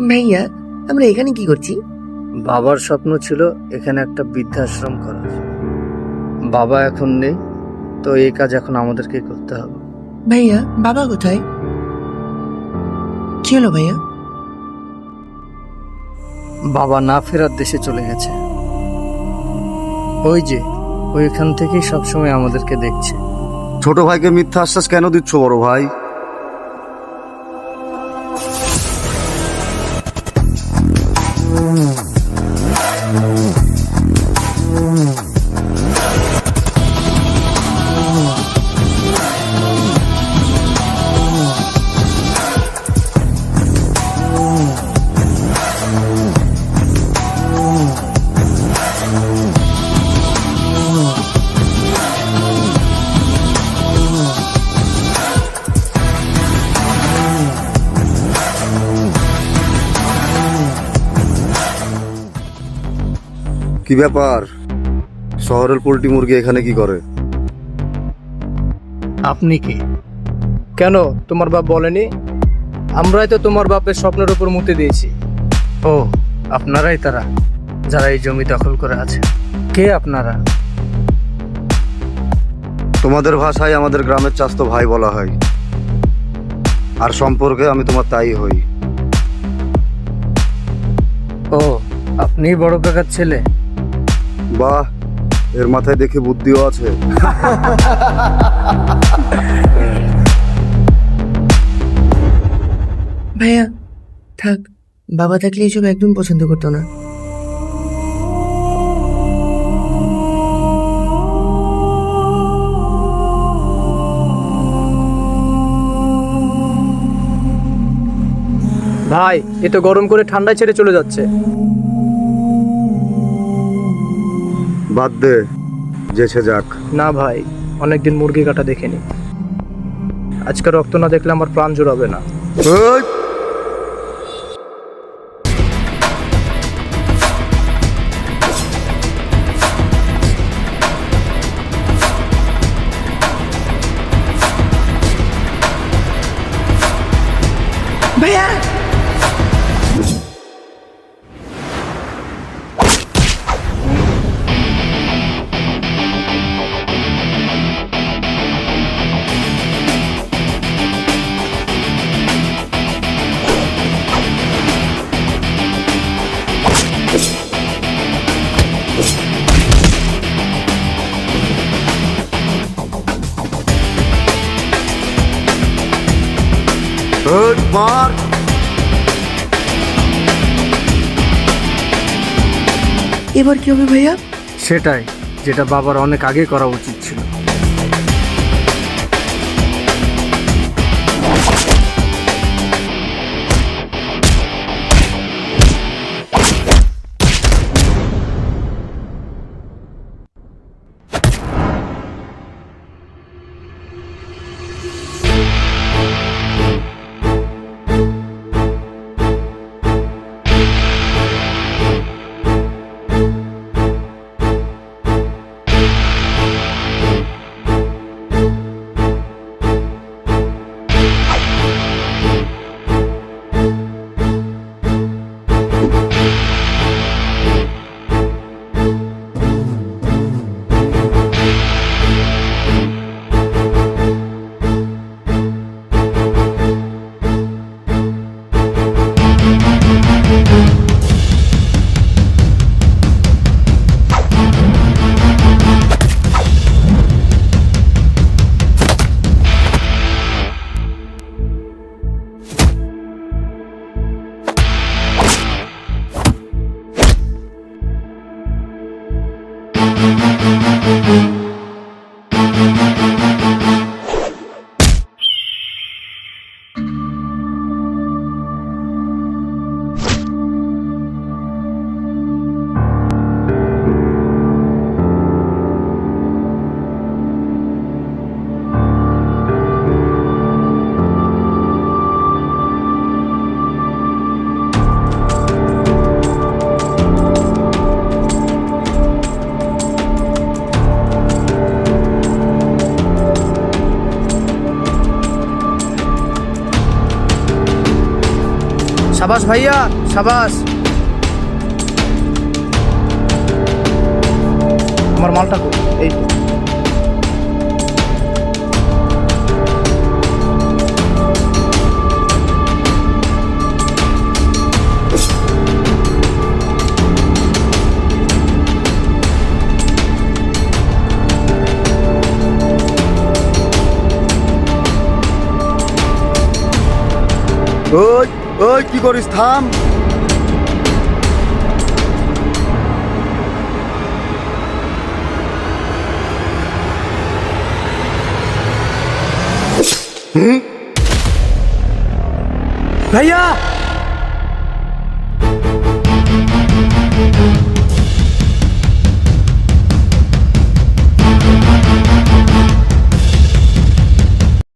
ভাইয়া, আমরা এখানে কি করছি? বাবার স্বপ্ন ছিল এখানে একটা বৃদ্ধাশ্রম করার। বাবা এখন নেই, তো এই কাজ এখন আমাদেরকে করতে হবে। ভাইয়া, বাবা কোথায়? কি হলো ভাইয়া? বাবা না ফেরার দেশে চলে গেছে। ওই যে ওইখান থেকেই সবসময় আমাদেরকে দেখছে। ছোট ভাইকে মিথ্যা আশ্বাস কেন দিচ্ছ বড় ভাই? কি ব্যাপার? শহরের পোল্ট্রি মুরগি এখানে কি করে? আপনি কি? কেন তোমার বাপ বলেনি? আমরাই তো তোমার বাপের স্বপ্নের উপর মুতে দিয়েছি। ও, আপনারাই তারা যারা এই জমি দখল করে আছে। কে আপনারা? তোমাদের ভাষায় আমাদের গ্রামের চাস্তো ভাই বলা হয়, আর সম্পর্কে আমি তোমার তাই হই। ও, আপনি বড় কাকার ছেলে? বাহ, এর মাথায় দেখে বুদ্ধিও আছে। ভাইয়া থাক, বাবা থাকলে এসব একদম পছন্দ করতো না। ভাই, এ তো গরম করে ঠান্ডায় ছেড়ে চলে যাচ্ছে। বাদ দে, যেছে যাক। না ভাই, অনেকদিন মুরগি কাটা দেখিনি। আজকে রক্ত না দেখলে আমার প্রাণ জুড়াবে না। এই! ভাইয়া, এই, মার! এবার কি হবে ভাইয়া? সেটাই, যেটা বাবার অনেক আগে করা উচিত ছিল। সাবাস ভাইয়া, সাবাস। আমার মালটা কই? এই তো। ওই ওই কি করিস, থাম। ভাইয়া